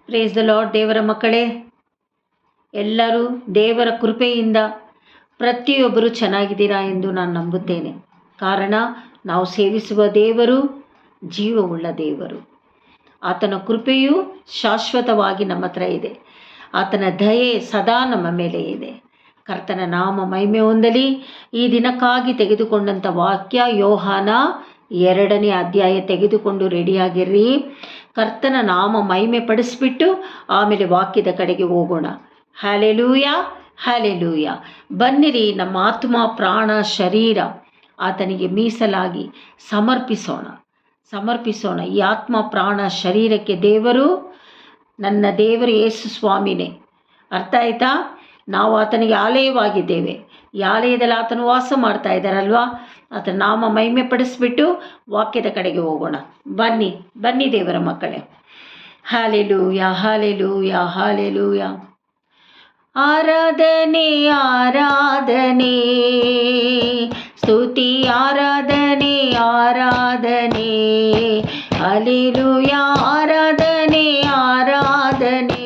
Praise the lord. ದೇವರ ಮಕ್ಕಳೇ, ಎಲ್ಲರೂ ದೇವರ ಕೃಪೆಯಿಂದ ಪ್ರತಿಯೊಬ್ಬರು ಚೆನ್ನಾಗಿದ್ದೀರಾ ಎಂದು ನಾನು ನಂಬುತ್ತೇನೆ. ಕಾರಣ ನಾವು ಸೇವಿಸುವ ದೇವರು ಜೀವವುಳ್ಳ ದೇವರು. ಆತನ ಕೃಪೆಯು ಶಾಶ್ವತವಾಗಿ ನಮ್ಮ ಹತ್ರ ಇದೆ. ಆತನ ದಯೆ ಸದಾ ನಮ್ಮ ಮೇಲೆ ಇದೆ. ಕರ್ತನ ನಾಮ ಮಹಿಮೆ ಹೊಂದಲಿ. ಈ ದಿನಕ್ಕಾಗಿ ತೆಗೆದುಕೊಂಡಂಥ ವಾಕ್ಯ ಯೋಹಾನ 2ನೇ ಅಧ್ಯಾಯ ತೆಗೆದುಕೊಂಡು ರೆಡಿಯಾಗಿರ್ರಿ. ಕರ್ತನ ನಾಮ ಮಹಿಮೆ ಪಡಿಸ್ಬಿಟ್ಟು ಆಮೇಲೆ ವಾಕ್ಯದ ಕಡೆಗೆ ಹೋಗೋಣ. Hallelujah, hallelujah. ಬನ್ನಿರಿ, ನಮ್ಮ ಆತ್ಮ ಪ್ರಾಣ ಶರೀರ ಆತನಿಗೆ ಮೀಸಲಾಗಿ ಸಮರ್ಪಿಸೋಣ. ಈ ಆತ್ಮ ಪ್ರಾಣ ಶರೀರಕ್ಕೆ ದೇವರು ನನ್ನ ದೇವರು ಯೇಸು ಸ್ವಾಮಿನೇ. ಅರ್ಥ ಆಯ್ತಾ? ನಾವು ಆತನಿಗೆ ಆಲಯವಾಗಿದ್ದೇವೆ. ಈ ಆಲಯದಲ್ಲಿ ಆತನು ವಾಸ ಮಾಡ್ತಾ ಇದ್ದಾರಲ್ವಾ? ಆತನ ನಾಮ ಮಹಿಮೆ ಪಡಿಸ್ಬಿಟ್ಟು ವಾಕ್ಯದ ಕಡೆಗೆ ಹೋಗೋಣ. ಬನ್ನಿ ದೇವರ ಮಕ್ಕಳೇ. Hallelujah, hallelujah, hallelujah. ಆರಾಧನೆ, ಆರಾಧನೆ, ಸ್ತುತಿ ಆರಾಧನೆ, ಆರಾಧನೆ, ಹಲ್ಲೆಲೂಯ. ಆರಾಧನೆ, ಆರಾಧನೆ,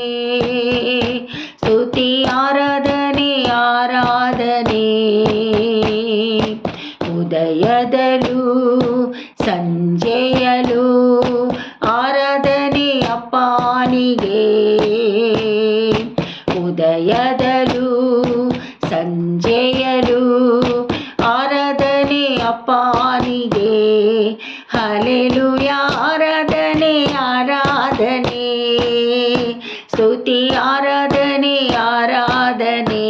ಸ್ತುತಿ ಆರಾಧನೆ, ಆರಾಧನೆ, ಉದಯದಲ್ಲೂ ಸಂಜೆಯಲ್ಲೂ ಆರಾಧನೆ ಅಪ್ಪನಿಗೆ. ಉದಯದಲ್ಲೂ ಸಂಜೆಯಲ್ಲೂ ಆರಾಧನೆ ಅಪ್ಪನಿಗೆ. ಹಲ್ಲೆಲೂಯ. ಆರಾಧನೆ, ಆರಾಧನೆ, ಸ್ತುತಿ ಆರಾಧನೆ, ಆರಾಧನೆ,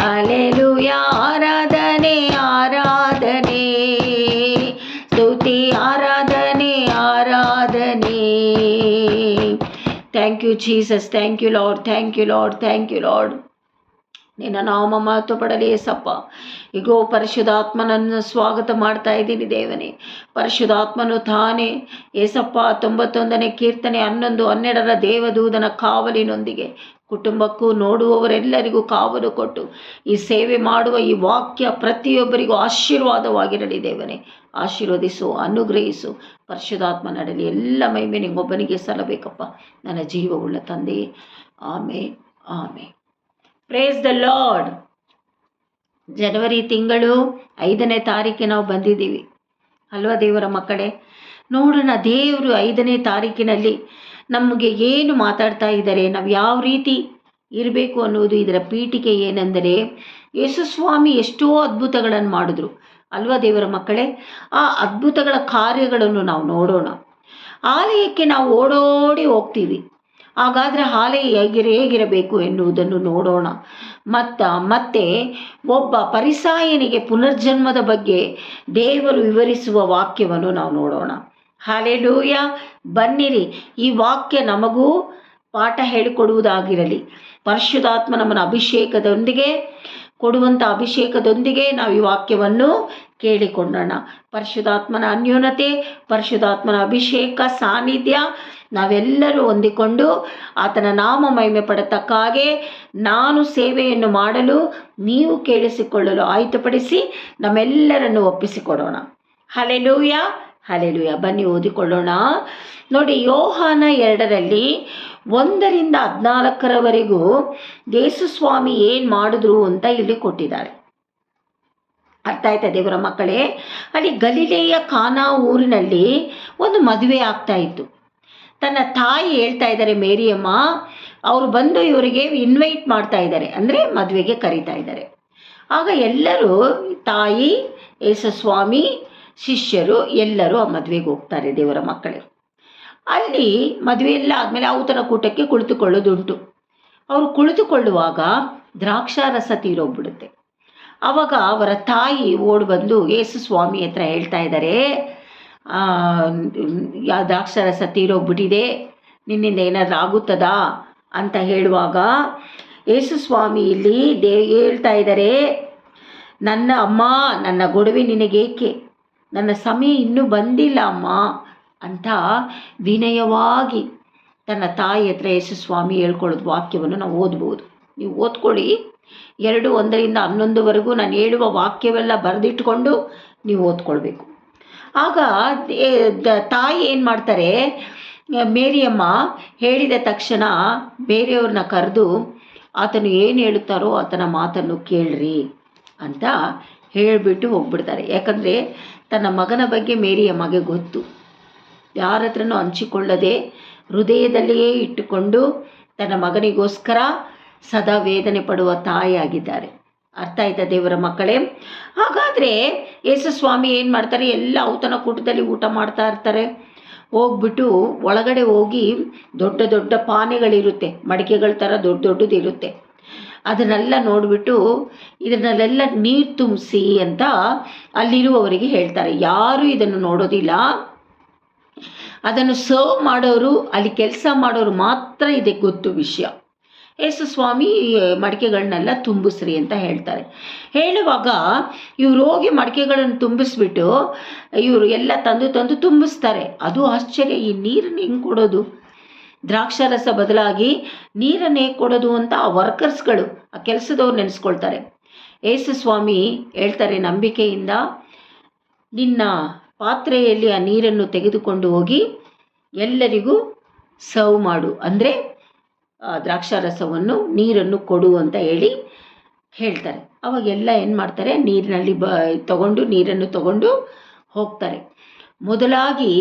ಹಲ್ಲೆಲೂಯ. ಆರಾಧನೆ, ಆರಾಧನೆ, ಸ್ತುತಿ ಆರಾಧನೆ, ಆರಾಧನೆ. Thank you Jesus, thank you Lord, thank you Lord, thank you Lord. ನಿನ್ನ ನಾಮ ಮಹತ್ವ ಪಡಲಿ ಏಸಪ್ಪ. ಈಗೋ ಪರಿಶುದ್ಧಾತ್ಮನನ್ನು ಸ್ವಾಗತ ಮಾಡ್ತಾ ಇದ್ದೀನಿ ದೇವನೇ. ಪರಿಶುದ್ಧಾತ್ಮನು ತಾನೇ ಏಸಪ್ಪ 91ನೇ ಕೀರ್ತನೆ 11, 12 ದೇವದೂತನ ಕಾವಲಿನೊಂದಿಗೆ ಕುಟುಂಬಕ್ಕೂ ನೋಡುವವರೆಲ್ಲರಿಗೂ ಕಾವಲು ಕೊಟ್ಟು ಈ ಸೇವೆ ಮಾಡುವ ಈ ವಾಕ್ಯ ಪ್ರತಿಯೊಬ್ಬರಿಗೂ ಆಶೀರ್ವಾದವಾಗಿರಲಿ ದೇವನೇ. ಆಶೀರ್ವದಿಸು, ಅನುಗ್ರಹಿಸು. ಪರಿಶುದ್ಧಾತ್ಮ ನಡಲಿ. ಎಲ್ಲ ಮಹಿಮೆ ನಿಮ್ಮೊಬ್ಬನಿಗೆ ಸಲ್ಲಬೇಕಪ್ಪ, ನನ್ನ ಜೀವವುಳ್ಳ ತಂದೆ. Amen, amen. Praise the Lord. ಜನವರಿ ತಿಂಗಳು 5ನೇ ತಾರೀಕಿಗೆ ನಾವು ಬಂದಿದ್ದೀವಿ ಅಲ್ವಾ ದೇವರ ಮಕ್ಕಳೇ? ನೋಡೋಣ ದೇವರು 5ನೇ ತಾರೀಕಿನಲ್ಲಿ ನಮಗೆ ಏನು ಮಾತಾಡ್ತಾ ಇದ್ದಾರೆ, ನಾವು ಯಾವ ರೀತಿ ಇರಬೇಕು ಅನ್ನೋದು ಇದರ ಪೀಠಿಕೆ ಏನೆಂದರೆ, ಯೇಸುಸ್ವಾಮಿ ಎಷ್ಟೋ ಅದ್ಭುತಗಳನ್ನು ಮಾಡಿದ್ರು ಅಲ್ವಾ ದೇವರ ಮಕ್ಕಳೇ? ಆ ಅದ್ಭುತಗಳ ಕಾರ್ಯಗಳನ್ನು ನಾವು ನೋಡೋಣ. ಆಲಯಕ್ಕೆ ನಾವು ಓಡೋಡಿ ಹೋಗ್ತೀವಿ. ಹಾಗಾದರೆ ಆಲಯ ಹೇಗಿರಬೇಕು ಎನ್ನುವುದನ್ನು ನೋಡೋಣ. ಮತ್ತೆ ಒಬ್ಬ ಪರಿಸಾಯನಿಗೆ ಪುನರ್ಜನ್ಮದ ಬಗ್ಗೆ ದೇವರು ವಿವರಿಸುವ ವಾಕ್ಯವನ್ನು ನಾವು ನೋಡೋಣ. ಹಲ್ಲೆಲೂಯ. ಬನ್ನಿರಿ, ಈ ವಾಕ್ಯ ನಮಗೂ ಪಾಠ ಹೇಳಿಕೊಡುವುದಾಗಿರಲಿ. ಪರಿಶುದ್ಧಾತ್ಮ ನಮ್ಮನ್ನು ಅಭಿಷೇಕದೊಂದಿಗೆ ಕೊಡುವಂಥ ಅಭಿಷೇಕದೊಂದಿಗೆ ನಾವು ಈ ವಾಕ್ಯವನ್ನು ಕೇಳಿಕೊಳ್ಳೋಣ. ಪರಿಶುದ್ಧಾತ್ಮನ ಅನ್ಯೋನ್ಯತೆ, ಪರಿಶುದ್ಧಾತ್ಮನ ಅಭಿಷೇಕ ಸಾನ್ನಿಧ್ಯ ನಾವೆಲ್ಲರೂ ಹೊಂದಿಕೊಂಡು ಆತನ ನಾಮ ಮಹಿಮೆ ಪಡತಕ್ಕಾಗೆ ನಾನು ಸೇವೆಯನ್ನು ಮಾಡಲು ನೀವು ಕೇಳಿಸಿಕೊಳ್ಳಲು ಆಯುಧಪಡಿಸಿ ನಮ್ಮೆಲ್ಲರನ್ನು ಒಪ್ಪಿಸಿಕೊಡೋಣ. Hallelujah, hallelujah. ಬನ್ನಿ ಓದಿಕೊಳ್ಳೋಣ. ನೋಡಿ, ಯೋಹಾನ 2ರಲ್ಲಿ 1ರಿಂದ 14ರವರೆಗೂ ಯೇಸುಸ್ವಾಮಿ ಏನು ಮಾಡಿದ್ರು ಅಂತ ಇಲ್ಲಿ ಕೊಟ್ಟಿದ್ದಾರೆ. ಅರ್ಥ ಆಯ್ತಾ ದೇವರ ಮಕ್ಕಳೇ? ಅಲ್ಲಿ ಗಲಿಲೆಯ ಕಾನಾ ಊರಿನಲ್ಲಿ ಒಂದು ಮದುವೆ ಆಗ್ತಾ ಇತ್ತು. ತನ್ನ ತಾಯಿ ಹೇಳ್ತಾ ಇದ್ದಾರೆ, ಮೇರಿಯಮ್ಮ, ಅವರು ಬಂದು ಇವರಿಗೆ ಇನ್ವೈಟ್ ಮಾಡ್ತಾ ಇದ್ದಾರೆ, ಅಂದರೆ ಮದುವೆಗೆ ಕರೀತಾ ಇದ್ದಾರೆ. ಆಗ ಎಲ್ಲರೂ, ತಾಯಿ, ಯೇಸುಸ್ವಾಮಿ, ಶಿಷ್ಯರು ಎಲ್ಲರೂ ಆ ಮದುವೆಗೆ ಹೋಗ್ತಾರೆ ದೇವರ ಮಕ್ಕಳೇ. ಅಲ್ಲಿ ಮದುವೆ ಎಲ್ಲ ಆದಮೇಲೆ ಔತಣ ಕೂಟಕ್ಕೆ ಕುಳಿತುಕೊಳ್ಳೋದುಂಟು. ಅವರು ಕುಳಿತುಕೊಳ್ಳುವಾಗ ದ್ರಾಕ್ಷಾರಸ ತೀರೋಗ್ಬಿಡುತ್ತೆ. ಆವಾಗ ಅವರ ತಾಯಿ ಓಡಿ ಬಂದು ಯೇಸುಸ್ವಾಮಿ ಹತ್ರ ಹೇಳ್ತಾ ಇದ್ದಾರೆ, ದ್ರಾಕ್ಷಾರಸ ತೀರೋಗ್ಬಿಟ್ಟಿದೆ, ನಿನ್ನಿಂದ ಏನಾದರೂ ಆಗುತ್ತದಾ ಅಂತ ಹೇಳುವಾಗ ಯೇಸುಸ್ವಾಮಿ ಇಲ್ಲಿ ಹೇಳ್ತಾ ಇದ್ದಾರೆ, ನನ್ನ ಅಮ್ಮ, ನನ್ನ ಗೊಡವೆ ನಿನಗೇಕೆ, ನನ್ನ ಸಮಯ ಇನ್ನೂ ಬಂದಿಲ್ಲ ಅಮ್ಮ ಅಂತ ವಿನಯವಾಗಿ ತನ್ನ ತಾಯಿ ಹತ್ರ ಯೇಸುಸ್ವಾಮಿ ಹೇಳ್ಕೊಳ್ಳೋದು ವಾಕ್ಯವನ್ನು ನಾವು ಓದ್ಬೋದು. ನೀವು ಓದ್ಕೊಳ್ಳಿ. 2:1ರಿಂದ 11ವರೆಗೂ ನಾನು ಹೇಳುವ ವಾಕ್ಯವೆಲ್ಲ ಬರೆದಿಟ್ಕೊಂಡು ನೀವು ಓದ್ಕೊಳ್ಬೇಕು. ಆಗ ತಾಯಿ ಏನು ಮಾಡ್ತಾರೆ, ಮೇರಿಯಮ್ಮ ಹೇಳಿದ ತಕ್ಷಣ ಬೇರೆಯವ್ರನ್ನ ಕರೆದು ಆತನು ಏನು ಹೇಳುತ್ತಾರೋ ಆತನ ಮಾತನ್ನು ಕೇಳ್ರಿ ಅಂತ ಹೇಳಿಬಿಟ್ಟು ಹೋಗ್ಬಿಡ್ತಾರೆ. ಯಾಕಂದರೆ ತನ್ನ ಮಗನ ಬಗ್ಗೆ ಮೇರಿಯಮ್ಮಗೆ ಗೊತ್ತು. ಯಾರ ಹತ್ರನೂ ಹಂಚಿಕೊಳ್ಳದೆ ಹೃದಯದಲ್ಲಿಯೇ ಇಟ್ಟುಕೊಂಡು ತನ್ನ ಮಗನಿಗೋಸ್ಕರ ಸದಾ ವೇದನೆ ಪಡುವ ತಾಯಿಯಾಗಿದ್ದಾರೆ. ಅರ್ಥ ಆಯ್ತಾ ದೇವರ ಮಕ್ಕಳೇ? ಹಾಗಾದರೆ ಯೇಸು ಸ್ವಾಮಿ ಏನು ಮಾಡ್ತಾರೆ, ಎಲ್ಲ ಔತಣ ಕೂಟದಲ್ಲಿ ಊಟ ಮಾಡ್ತಾ ಇರ್ತಾರೆ. ಹೋಗ್ಬಿಟ್ಟು ಒಳಗಡೆ ಹೋಗಿ ದೊಡ್ಡ ದೊಡ್ಡ ಪಾನೆಗಳಿರುತ್ತೆ, ಮಡಿಕೆಗಳ ಥರ ದೊಡ್ಡ ದೊಡ್ಡದು ಇರುತ್ತೆ. ಅದನ್ನೆಲ್ಲ ನೋಡಿಬಿಟ್ಟು ಇದನ್ನೆಲ್ಲ ನೀರು ತುಂಬಿಸಿ ಅಂತ ಅಲ್ಲಿರುವವರಿಗೆ ಹೇಳ್ತಾರೆ. ಯಾರೂ ಇದನ್ನು ನೋಡೋದಿಲ್ಲ. ಅದನ್ನು ಸರ್ವ್ ಮಾಡೋರು, ಅಲ್ಲಿ ಕೆಲಸ ಮಾಡೋರು ಮಾತ್ರ ಇದಕ್ಕೆ ಗೊತ್ತು ವಿಷಯ. ಯೇಸು ಸ್ವಾಮಿ ಮಡಿಕೆಗಳನ್ನೆಲ್ಲ ತುಂಬಿಸ್ರಿ ಅಂತ ಹೇಳ್ತಾರೆ. ಹೇಳುವಾಗ ಇವ್ರು ಹೋಗಿ ಮಡಿಕೆಗಳನ್ನು ತುಂಬಿಸ್ಬಿಟ್ಟು ಇವರು ಎಲ್ಲ ತಂದು ತುಂಬಿಸ್ತಾರೆ. ಅದು ಆಶ್ಚರ್ಯ, ಈ ನೀರನ್ನು ಹೆಂಗೆ ಕೊಡೋದು, ದ್ರಾಕ್ಷಾರಸ ಬದಲಾಗಿ ನೀರನ್ನು ಹೇಗೆ ಕೊಡೋದು ಅಂತ ಆ ವರ್ಕರ್ಸ್ಗಳು, ಆ ಕೆಲಸದವ್ರು ನೆನೆಸ್ಕೊಳ್ತಾರೆ. ಯೇಸು ಸ್ವಾಮಿ ಹೇಳ್ತಾರೆ, ನಂಬಿಕೆಯಿಂದ ನಿನ್ನ ಪಾತ್ರೆಯಲ್ಲಿ ಆ ನೀರನ್ನು ತೆಗೆದುಕೊಂಡು ಹೋಗಿ ಎಲ್ಲರಿಗೂ ಸರ್ವ್ ಮಾಡು, ಅಂದರೆ ದ್ರಾಕ್ಷಾರಸವನ್ನು ನೀರನ್ನು ಕೊಡು ಅಂತ ಹೇಳ್ತಾರೆ. ಅವಾಗೆಲ್ಲ ಏನು ಮಾಡ್ತಾರೆ, ನೀರಿನಲ್ಲಿ ನೀರನ್ನು ತಗೊಂಡು ಹೋಗ್ತಾರೆ. ಮೊದಲಾಗಿ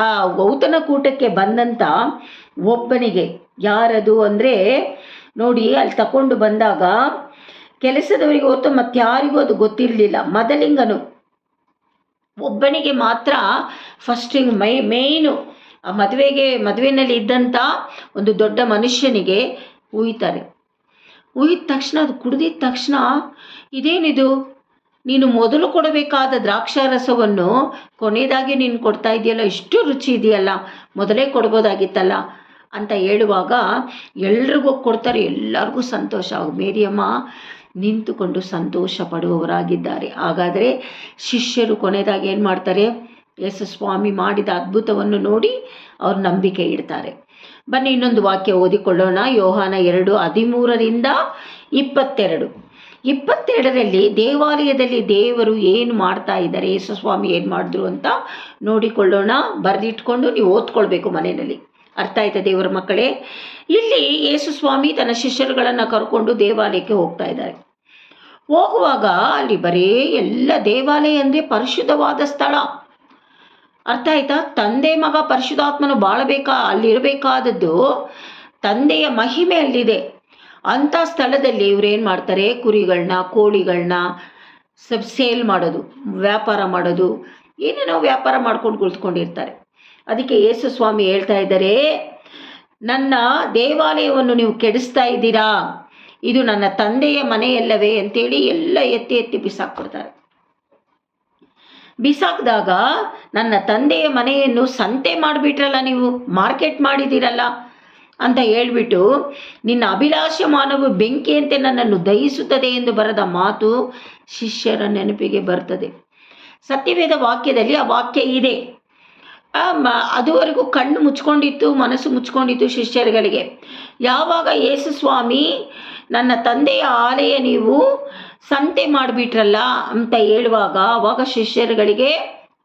ಆ ಔತಣಕೂಟಕ್ಕೆ ಬಂದಂಥ ಒಬ್ಬನಿಗೆ, ಯಾರದು ಅಂದರೆ ನೋಡಿ, ಅಲ್ಲಿ ತಗೊಂಡು ಬಂದಾಗ ಕೆಲಸದವರಿಗೆ ಹೊತ್ತು ಮತ್ತಾರಿಗೂ ಅದು ಗೊತ್ತಿರಲಿಲ್ಲ. ಮೊದಲಿಂಗನು ಒಬ್ಬನಿಗೆ ಮಾತ್ರ ಫಸ್ಟಿಂಗ್ ಮೇಯ್ನು ಆ ಮದುವೆಯಲ್ಲಿ ಇದ್ದಂಥ ಒಂದು ದೊಡ್ಡ ಮನುಷ್ಯನಿಗೆ ಉಯ್ತಾರೆ. ಉಯ್ದ ತಕ್ಷಣ, ಅದು ಕುಡಿದಿದ್ದ ತಕ್ಷಣ, ಇದೇನಿದು, ನೀನು ಮೊದಲು ಕೊಡಬೇಕಾದ ದ್ರಾಕ್ಷಾರಸವನ್ನು ಕೊನೆಯದಾಗಿ ನೀನು ಕೊಡ್ತಾ ಇದೆಯಲ್ಲ, ಇಷ್ಟು ರುಚಿ ಇದೆಯಲ್ಲ, ಮೊದಲೇ ಕೊಡ್ಬೋದಾಗಿತ್ತಲ್ಲ ಅಂತ ಹೇಳುವಾಗ ಎಲ್ರಿಗೂ ಕೊಡ್ತಾರೆ. ಎಲ್ಲರಿಗೂ ಸಂತೋಷ. ಮೇರಿಯಮ್ಮ ನಿಂತುಕೊಂಡು ಸಂತೋಷ ಪಡುವವರಾಗಿದ್ದಾರೆ. ಹಾಗಾದರೆ ಶಿಷ್ಯರು ಕೊನೆಯದಾಗಿ ಏನು ಮಾಡ್ತಾರೆ, ಯೇಸು ಸ್ವಾಮಿ ಮಾಡಿದ ಅದ್ಭುತವನ್ನು ನೋಡಿ ಅವ್ರು ನಂಬಿಕೆ ಇಡ್ತಾರೆ. ಬನ್ನಿ ಇನ್ನೊಂದು ವಾಕ್ಯ ಓದಿಕೊಳ್ಳೋಣ. ಯೋಹಾನ 2:13-22. 22ರಲ್ಲಿ ದೇವಾಲಯದಲ್ಲಿ ದೇವರು ಏನು ಮಾಡ್ತಾ ಇದ್ದಾರೆ, ಯೇಸು ಸ್ವಾಮಿ ಏನು ಮಾಡಿದ್ರು ಅಂತ ನೋಡಿಕೊಳ್ಳೋಣ. ಬರೆದಿಟ್ಕೊಂಡು ನೀವು ಓದ್ಕೊಳ್ಬೇಕು ಮನೆಯಲ್ಲಿ. ಅರ್ಥ ಆಯ್ತಾ ದೇವರ ಮಕ್ಕಳೇ? ಇಲ್ಲಿ ಯೇಸು ಸ್ವಾಮಿ ತನ್ನ ಶಿಷ್ಯರುಗಳನ್ನು ಕರ್ಕೊಂಡು ದೇವಾಲಯಕ್ಕೆ ಹೋಗ್ತಾ ಇದ್ದಾರೆ. ಹೋಗುವಾಗ ಅಲ್ಲಿ ಬರೀ ಎಲ್ಲ ದೇವಾಲಯ ಅಂದರೆ ಪರಿಶುದ್ಧವಾದ ಸ್ಥಳ. ಅರ್ಥ ಆಯ್ತಾ? ತಂದೆ ಮಗ ಪರಿಶುದ್ಧಾತ್ಮನು ಅಲ್ಲಿರಬೇಕಾದದ್ದು ತಂದೆಯ ಮಹಿಮೆ ಅಲ್ಲಿದೆ. ಅಂಥ ಸ್ಥಳದಲ್ಲಿ ಇವ್ರೇನು ಮಾಡ್ತಾರೆ, ಕುರಿಗಳನ್ನ ಕೋಳಿಗಳನ್ನ ಸೇಲ್ ಮಾಡೋದು, ವ್ಯಾಪಾರ ಮಾಡೋದು, ಏನೇನೋ ವ್ಯಾಪಾರ ಮಾಡ್ಕೊಂಡು ಕುಳಿತುಕೊಂಡಿರ್ತಾರೆ. ಅದಕ್ಕೆ ಯೇಸು ಸ್ವಾಮಿ ಹೇಳ್ತಾ ಇದ್ದಾರೆ, ನನ್ನ ದೇವಾಲಯವನ್ನು ನೀವು ಕೆಡಿಸ್ತಾ ಇದ್ದೀರಾ, ಇದು ನನ್ನ ತಂದೆಯ ಮನೆಯಲ್ಲವೇ ಅಂತೇಳಿ ಎಲ್ಲ ಎತ್ತಿ ಬಿಸಾಕ್ಬಿಡ್ತಾರೆ. ಬಿಸಾಕಿದಾಗ ನನ್ನ ತಂದೆಯ ಮನೆಯನ್ನು ಸಂತೆ ಮಾಡಿಬಿಟ್ರಲ್ಲ, ನೀವು ಮಾರ್ಕೆಟ್ ಮಾಡಿದ್ದೀರಲ್ಲ ಅಂತ ಹೇಳ್ಬಿಟ್ಟು, ನಿನ್ನ ಅಭಿಲಾಷ ಮಾನವು ಬೆಂಕಿಯಂತೆ ನನ್ನನ್ನು ದಹಿಸುತ್ತದೆ ಎಂದು ಬರೆದ ಮಾತು ಶಿಷ್ಯರ ನೆನಪಿಗೆ ಬರ್ತದೆ. ಸತ್ಯವೇದ ವಾಕ್ಯದಲ್ಲಿ ಆ ವಾಕ್ಯ ಇದೆ. ಅದುವರೆಗೂ ಕಣ್ಣು ಮುಚ್ಕೊಂಡಿತ್ತು, ಮನಸ್ಸು ಮುಚ್ಕೊಂಡಿತ್ತು ಶಿಷ್ಯರುಗಳಿಗೆ. ಯಾವಾಗ ಯೇಸು ಸ್ವಾಮಿ ನನ್ನ ತಂದೆಯ ಆಲಯ ನೀವು ಸಂತೆ ಮಾಡಿಬಿಟ್ರಲ್ಲ ಅಂತ ಹೇಳುವಾಗ ಅವಾಗ ಶಿಷ್ಯರುಗಳಿಗೆ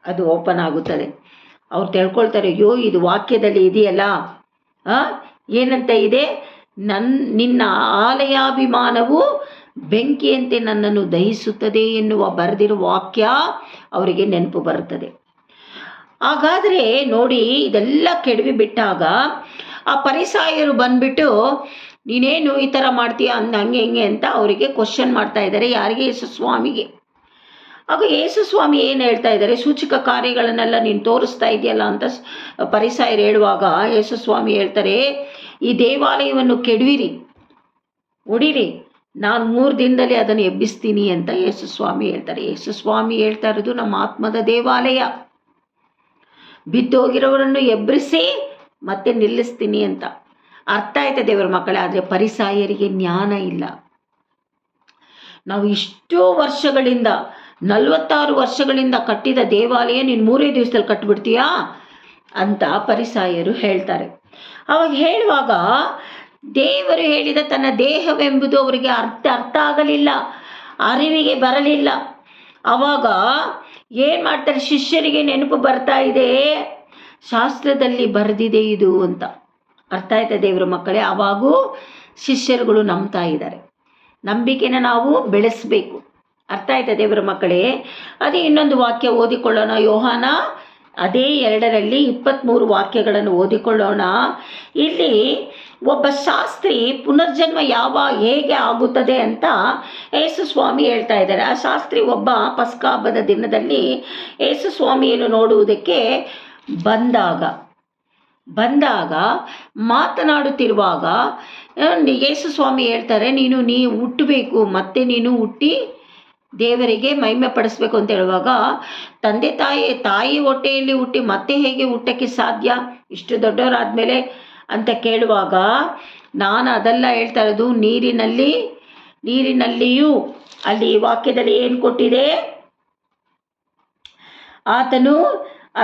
ಅದು ಓಪನ್ ಆಗುತ್ತದೆ. ಅವ್ರು ತಿಳ್ಕೊಳ್ತಾರೆ, ಅಯ್ಯೋ ಇದು ವಾಕ್ಯದಲ್ಲಿ ಇದೆಯಲ್ಲ, ಏನಂತ ಇದೆ, ನಿನ್ನ ಆಲಯಾಭಿಮಾನವು ಬೆಂಕಿಯಂತೆ ನನ್ನನ್ನು ದಹಿಸುತ್ತದೆ ಎನ್ನುವ ಬರೆದಿರುವ ವಾಕ್ಯ ಅವರಿಗೆ ನೆನಪು ಬರುತ್ತದೆ. ಹಾಗಾದರೆ ನೋಡಿ, ಇದೆಲ್ಲ ಕೆಡವಿ ಬಿಟ್ಟಾಗ ಆ ಪರಿಸಾಯರು ಬಂದ್ಬಿಟ್ಟು ನೀನೇನು ಈ ಥರ ಮಾಡ್ತೀಯ ಹಂಗೆ ಹೆಂಗೆ ಅಂತ ಅವರಿಗೆ ಕ್ವಶನ್ ಮಾಡ್ತಾ ಇದ್ದಾರೆ. ಯಾರಿಗೆ? ಯೇಸು ಸ್ವಾಮಿಗೆ. ಆಗ ಯೇಸು ಸ್ವಾಮಿ ಏನು ಹೇಳ್ತಾ ಇದ್ದಾರೆ, ಸೂಚಕ ಕಾರ್ಯಗಳನ್ನೆಲ್ಲ ನೀನು ತೋರಿಸ್ತಾ ಇದೆಯಲ್ಲ ಅಂತ ಪರಿಸಾಯರು ಹೇಳುವಾಗ ಯೇಸು ಸ್ವಾಮಿ ಹೇಳ್ತಾರೆ, ಈ ದೇವಾಲಯವನ್ನು ಕೆಡವಿರಿ, ಹೊಡಿರಿ, ನಾನು 3 ದಿನದಲ್ಲಿ ಅದನ್ನು ಎಬ್ಬಿಸ್ತೀನಿ ಅಂತ ಯೇಸು ಸ್ವಾಮಿ ಹೇಳ್ತಾರೆ. ಯೇಸು ಸ್ವಾಮಿ ಹೇಳ್ತಾ ಇರೋದು ನಮ್ಮ ಆತ್ಮದ ದೇವಾಲಯ, ಬಿದ್ದೋಗಿರೋರನ್ನು ಎಬ್ಬರಿಸಿ ಮತ್ತೆ ನಿಲ್ಲಿಸ್ತೀನಿ ಅಂತ. ಅರ್ಥ ಆಯ್ತಾ ದೇವರ ಮಕ್ಕಳೇ? ಆದರೆ ಪರಿಸಾಯರಿಗೆ ಜ್ಞಾನ ಇಲ್ಲ. ನಾವು ಇಷ್ಟೋ ವರ್ಷಗಳಿಂದ 46 ವರ್ಷಗಳಿಂದ ಕಟ್ಟಿದ ದೇವಾಲಯ ನೀನು 3 ದಿವಸದಲ್ಲಿ ಕಟ್ಟಿಬಿಡ್ತೀಯಾ ಅಂತ ಪರಿಸಾಯರು ಹೇಳ್ತಾರೆ. ಅವಾಗ ಹೇಳುವಾಗ ದೇವರು ಹೇಳಿದ ತನ್ನ ದೇಹವೆಂಬುದು ಅವರಿಗೆ ಅರ್ಥ ಆಗಲಿಲ್ಲ, ಅರಿವಿಗೆ ಬರಲಿಲ್ಲ. ಆವಾಗ ಏನು ಮಾಡ್ತಾರೆ, ಶಿಷ್ಯರಿಗೆ ನೆನಪು ಬರ್ತಾ ಇದೆ, ಶಾಸ್ತ್ರದಲ್ಲಿ ಬರೆದಿದೆ ಇದು ಅಂತ. ಅರ್ಥ ಆಯ್ತಾ ದೇವರ ಮಕ್ಕಳೇ? ಆವಾಗೂ ಶಿಷ್ಯರುಗಳು ನಂಬ್ತಾ ಇದ್ದಾರೆ. ನಂಬಿಕೆನ ನಾವು ಬೆಳೆಸಬೇಕು. ಅರ್ಥ ಆಯ್ತಾ ದೇವರ ಮಕ್ಕಳೇ? ಅದೇ ಇನ್ನೊಂದು ವಾಕ್ಯ ಓದಿಕೊಳ್ಳೋಣ. ಯೋಹಾನ ಅದೇ 2ರಲ್ಲಿ 23 ವಾಕ್ಯಗಳನ್ನು ಓದಿಕೊಳ್ಳೋಣ. ಇಲ್ಲಿ ಒಬ್ಬ ಶಾಸ್ತ್ರಿ ಪುನರ್ಜನ್ಮ ಹೇಗೆ ಆಗುತ್ತದೆ ಅಂತ ಯೇಸು ಸ್ವಾಮಿ ಹೇಳ್ತಾ ಇದ್ದಾರೆ. ಆ ಶಾಸ್ತ್ರಿ ಒಬ್ಬ ಪಸ್ಕ ಹಬ್ಬದ ದಿನದಲ್ಲಿ ಯೇಸು ಸ್ವಾಮಿಯನ್ನು ನೋಡುವುದಕ್ಕೆ ಬಂದಾಗ ಮಾತನಾಡುತ್ತಿರುವಾಗ ಯೇಸು ಸ್ವಾಮಿ ಹೇಳ್ತಾರೆ, ನೀನು ಹುಟ್ಟಬೇಕು, ಮತ್ತೆ ನೀನು ಹುಟ್ಟಿ ದೇವರಿಗೆ ಮಹಿಮೆ ಪಡಿಸ್ಬೇಕು ಅಂತ ಹೇಳುವಾಗ, ತಂದೆ ತಾಯಿ ಹೊಟ್ಟೆಯಲ್ಲಿ ಹುಟ್ಟಿ ಮತ್ತೆ ಹೇಗೆ ಹುಟ್ಟಕ್ಕೆ ಸಾಧ್ಯ ಇಷ್ಟು ದೊಡ್ಡವರಾದ್ಮೇಲೆ ಅಂತ ಕೇಳುವಾಗ, ನಾನು ಅದೆಲ್ಲ ಹೇಳ್ತಾ ಇರೋದು ನೀರಿನಲ್ಲಿಯೂ ಅಲ್ಲಿ ವಾಕ್ಯದಲ್ಲಿ ಏನು ಕೊಟ್ಟಿದೆ,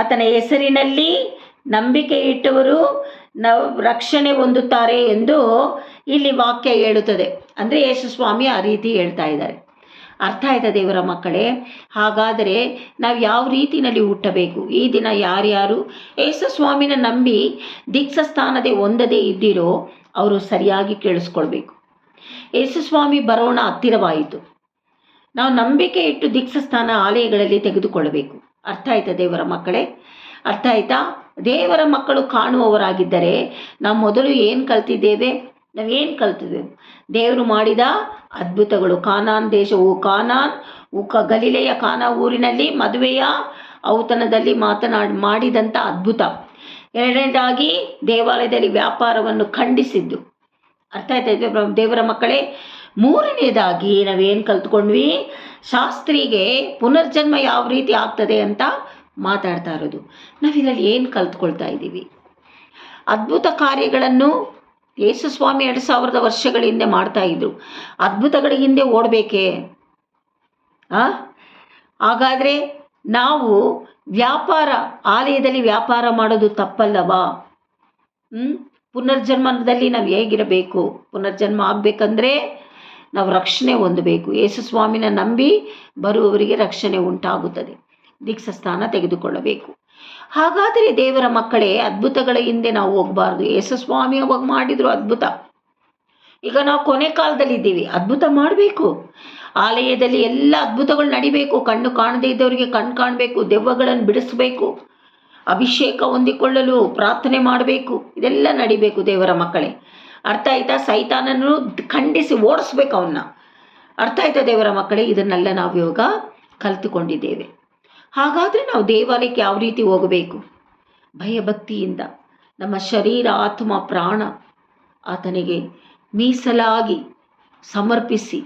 ಆತನ ಹೆಸರಿನಲ್ಲಿ ನಂಬಿಕೆ ಇಟ್ಟವರು ರಕ್ಷಣೆ ಹೊಂದುತ್ತಾರೆ ಎಂದು ಇಲ್ಲಿ ವಾಕ್ಯ ಹೇಳುತ್ತದೆ. ಅಂದರೆ ಯೇಸು ಸ್ವಾಮಿ ಆ ರೀತಿ ಹೇಳ್ತಾ ಇದ್ದಾರೆ. ಅರ್ಥ ಆಯ್ತಾ ದೇವರ ಮಕ್ಕಳೇ? ಹಾಗಾದರೆ ನಾವು ಯಾವ ರೀತಿಯಲ್ಲಿ ಹುಟ್ಟಬೇಕು? ಈ ದಿನ ಯಾರ್ಯಾರು ಯೇಸು ಸ್ವಾಮಿನ ನಂಬಿ ದೀಕ್ಷಾ ಸ್ಥಾನದೇ ಹೊಂದದೇ ಇದ್ದಿರೋ ಅವರು ಸರಿಯಾಗಿ ಕೇಳಿಸ್ಕೊಳ್ಬೇಕು. ಯೇಸು ಸ್ವಾಮಿ ಬರೋಣ ಹತ್ತಿರವಾಯಿತು. ನಾವು ನಂಬಿಕೆ ಇಟ್ಟು ದೀಕ್ಷಾ ಸ್ಥಾನ ಆಲಯಗಳಲ್ಲಿ ತೆಗೆದುಕೊಳ್ಳಬೇಕು. ಅರ್ಥ ಆಯ್ತಾ ದೇವರ ಮಕ್ಕಳೇ? ಅರ್ಥ ಆಯ್ತಾ? ದೇವರ ಮಕ್ಕಳು ಕಾಣುವವರಾಗಿದ್ದರೆ ನಾವು ಮೊದಲು ಏನು ಕಲ್ತಿದ್ದೇವೆ? ದೇವರು ಮಾಡಿದ ಅದ್ಭುತಗಳು. ಕಾನಾನ್ ದೇಶವು ಗಲಿಲೆಯ ಕಾನಾ ಊರಿನಲ್ಲಿ ಮದುವೆಯ ಔತಣದಲ್ಲಿ ಮಾಡಿದಂಥ ಅದ್ಭುತ. 2ನೇದಾಗಿ ದೇವಾಲಯದಲ್ಲಿ ವ್ಯಾಪಾರವನ್ನು ಖಂಡಿಸಿದ್ದು. ಅರ್ಥ ಆಯ್ತಾ ದೇವರ ಮಕ್ಕಳೇ? 3ನೇದಾಗಿ ನಾವೇನು ಕಲ್ತ್ಕೊಂಡ್ವಿ? ಶಾಸ್ತ್ರಿಗೆ ಪುನರ್ಜನ್ಮ ಯಾವ ರೀತಿ ಆಗ್ತದೆ ಅಂತ ಮಾತಾಡ್ತಾ ಇರೋದು. ನಾವಿಲ್ಲಿ ಏನು ಕಲ್ತ್ಕೊಳ್ತಾ ಇದ್ದೀವಿ? ಅದ್ಭುತ ಕಾರ್ಯಗಳನ್ನು ಯೇಸು ಸ್ವಾಮಿ 2000 ವರ್ಷಗಳ ಹಿಂದೆ ಮಾಡ್ತಾ ಇದ್ರು. ಅದ್ಭುತಗಳ ಹಿಂದೆ ಓಡಬೇಕೇ? ಹಾಗಾದರೆ ನಾವು ಆಲಯದಲ್ಲಿ ವ್ಯಾಪಾರ ಮಾಡೋದು ತಪ್ಪಲ್ಲವಾ? ಪುನರ್ಜನ್ಮದಲ್ಲಿ ನಾವು ಹೇಗಿರಬೇಕು? ಪುನರ್ಜನ್ಮ ಆಗಬೇಕಂದ್ರೆ ನಾವು ರಕ್ಷಣೆ ಹೊಂದಬೇಕು. ಯೇಸು ಸ್ವಾಮಿನ ನಂಬಿ ಬರುವವರಿಗೆ ರಕ್ಷಣೆ ಉಂಟಾಗುತ್ತದೆ. ದೀಕ್ಷಾ ಸ್ಥಾನ ತೆಗೆದುಕೊಳ್ಳಬೇಕು. ಹಾಗಾದರೆ ದೇವರ ಮಕ್ಕಳೇ, ಅದ್ಭುತಗಳ ಹಿಂದೆ ನಾವು ಹೋಗಬಾರ್ದು. ಯೇಸು ಸ್ವಾಮಿ ಅವಾಗ ಮಾಡಿದ್ರು ಅದ್ಭುತ. ಈಗ ನಾವು ಕೊನೆ ಕಾಲದಲ್ಲಿದ್ದೀವಿ. ಅದ್ಭುತ ಮಾಡಬೇಕು. ಆಲಯದಲ್ಲಿ ಎಲ್ಲ ಅದ್ಭುತಗಳು ನಡಿಬೇಕು. ಕಣ್ಣು ಕಾಣದೇ ಇದ್ದವರಿಗೆ ಕಣ್ಣು ಕಾಣಬೇಕು. ದೆವ್ವಗಳನ್ನು ಬಿಡಿಸಬೇಕು. ಅಭಿಷೇಕ ಹೊಂದಿಕೊಳ್ಳಲು ಪ್ರಾರ್ಥನೆ ಮಾಡಬೇಕು. ಇದೆಲ್ಲ ನಡಿಬೇಕು ದೇವರ ಮಕ್ಕಳೇ. ಅರ್ಥ ಆಯ್ತಾ? ಸೈತಾನನ್ನು ಖಂಡಿಸಿ ಓಡಿಸ್ಬೇಕು ಅವನ್ನ. ಅರ್ಥ ಆಯ್ತಾ ದೇವರ ಮಕ್ಕಳೇ? ಇದನ್ನೆಲ್ಲ ನಾವು ಇವಾಗ ಕಲಿತುಕೊಂಡಿದ್ದೇವೆ. ಹಾಗಾದರೆ ನಾವು ದೇವಾಲಯಕ್ಕೆ ಯಾವ ರೀತಿ ಹೋಗಬೇಕು? ಭಯಭಕ್ತಿಯಿಂದ ನಮ್ಮ ಶರೀರ, ಆತ್ಮ, ಪ್ರಾಣ ಆತನಿಗೆ ಮೀಸಲಾಗಿ ಸಮರ್ಪಿಸಿ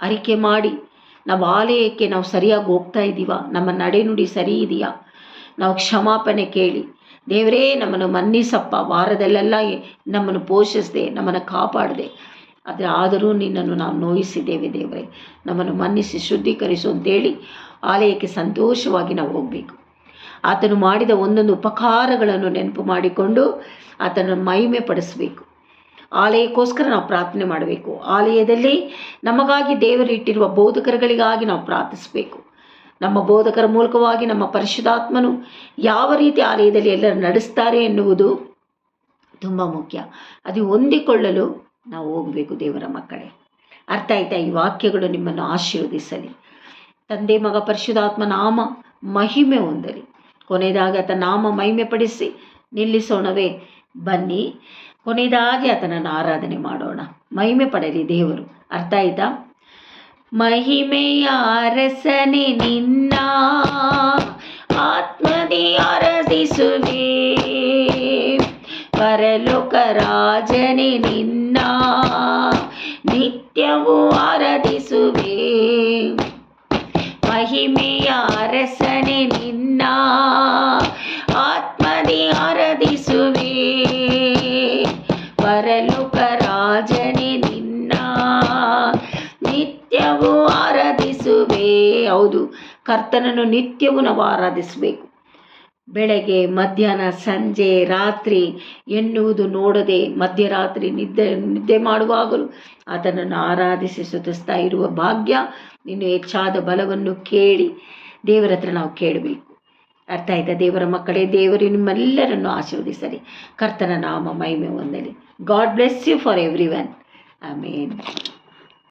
ಅರಿಕೆ ಮಾಡಿ ನಾವು ಆಲಯಕ್ಕೆ ನಾವು ಸರಿಯಾಗಿ ಹೋಗ್ತಾ ಇದ್ದೀವ? ನಮ್ಮ ನಡೆನುಡಿ ಸರಿ ಇದೆಯಾ? ನಾವು ಕ್ಷಮಾಪಣೆ ಕೇಳಿ, ದೇವರೇ ನಮ್ಮನ್ನು ಮನ್ನಿಸಪ್ಪ, ವಾರದಲ್ಲೆಲ್ಲ ನಮ್ಮನ್ನು ಪೋಷಿಸದೆ, ನಮ್ಮನ್ನು ಕಾಪಾಡದೆ, ಆದರೂ ನಿನ್ನನ್ನು ನಾವು ನೋಯಿಸಿದ್ದೇವೆ ದೇವರೇ, ನಮ್ಮನ್ನು ಮನ್ನಿಸಿ ಶುದ್ಧೀಕರಿಸು ಅಂತೇಳಿ ಆಲಯಕ್ಕೆ ಸಂತೋಷವಾಗಿ ನಾವು ಹೋಗಬೇಕು. ಆತನು ಮಾಡಿದ ಒಂದೊಂದು ಉಪಕಾರಗಳನ್ನು ನೆನಪು ಮಾಡಿಕೊಂಡು ಆತನನ್ನು ಮಹಿಮೆ ಪಡಿಸಬೇಕು. ಆಲಯಕ್ಕೋಸ್ಕರ ನಾವು ಪ್ರಾರ್ಥನೆ ಮಾಡಬೇಕು. ಆಲಯದಲ್ಲಿ ನಮಗಾಗಿ ದೇವರು ಇಟ್ಟಿರುವ ಬೋಧಕರುಗಳಿಗಾಗಿ ನಾವು ಪ್ರಾರ್ಥಿಸಬೇಕು. ನಮ್ಮ ಬೋಧಕರ ಮೂಲಕವಾಗಿ ನಮ್ಮ ಪರಿಶುದ್ಧಾತ್ಮನು ಯಾವ ರೀತಿ ಆಲಯದಲ್ಲಿ ಎಲ್ಲರೂ ನಡೆಸ್ತಾರೆ ಎನ್ನುವುದು ತುಂಬ ಮುಖ್ಯ. ಅದು ಹೊಂದಿಕೊಳ್ಳಲು ನಾವು ಹೋಗಬೇಕು ದೇವರ ಮಕ್ಕಳೇ. ಅರ್ಥ ಆಯ್ತಾ? ಈ ವಾಕ್ಯಗಳು ನಿಮ್ಮನ್ನು ಆಶೀರ್ವದಿಸಲಿ. ತಂದೆ, ಮಗ, ಪರಿಶುದ್ಧಾತ್ಮ ನಾಮ ಮಹಿಮೆ ಹೊಂದಲಿ. ಕೊನೆಯದಾಗಿ ಆತನ ನಾಮ ಮಹಿಮೆ ಪಡಿಸಿ ನಿಲ್ಲಿಸೋಣವೇ? ಬನ್ನಿ, ಕೊನೆಯದಾಗಿ ಆತನನ್ನು ಆರಾಧನೆ ಮಾಡೋಣ. ಮಹಿಮೆ ಪಡಲಿ ದೇವರು. ಅರ್ಥ ಆಯ್ತಾ? ಮಹಿಮೆಯ ಅರಸನೆ ನಿನ್ನ ಆತ್ಮದಿ ಆರಾಧಿಸುವೆ, ಪರಲೋಕ ರಾಜನೆ ನಿನ್ನ ನಿತ್ಯವೂ ಆರಾಧಿಸುವೆ. ಮಹಿಮೆಯ ಅರಸನೆ ನಿನ್ನ ಆತ್ಮದಿ ಆರಾಧಿಸುವೆ, ಪರಲೋಕ ರಾಜನೆ ನಿನ್ನ ನಿತ್ಯವೂ ಆರಾಧಿಸುವೆ. ಹೌದು, ಕರ್ತನನ್ನು ನಿತ್ಯವೂ ನಾವು ಆರಾಧಿಸಬೇಕು. ಬೆಳಗ್ಗೆ, ಮಧ್ಯಾಹ್ನ, ಸಂಜೆ, ರಾತ್ರಿ ಎನ್ನುವುದು ನೋಡದೆ ಮಧ್ಯರಾತ್ರಿ ನಿದ್ದೆ ಮಾಡುವಾಗಲೂ ಆತನನ್ನು ಆರಾಧಿಸಿ ಸ್ತುತಿಸ್ತಾ ಇರುವ ಭಾಗ್ಯ, ಇನ್ನು ಹೆಚ್ಚಾದ ಬಲವನ್ನು ಕೇಳಿ ದೇವರ ಹತ್ರ ನಾವು ಕೇಳಬೇಕು. ಅರ್ಥ ಆಯ್ತಾ ದೇವರ ಮಕ್ಕಳೇ? ದೇವರು ನಿಮ್ಮೆಲ್ಲರನ್ನು ಆಶೀರ್ವದಿಸಲಿ. ಕರ್ತನ ನಾಮ ಮಹಿಮೆ ಹೊಂದಲಿ. God bless you for everyone. Amen.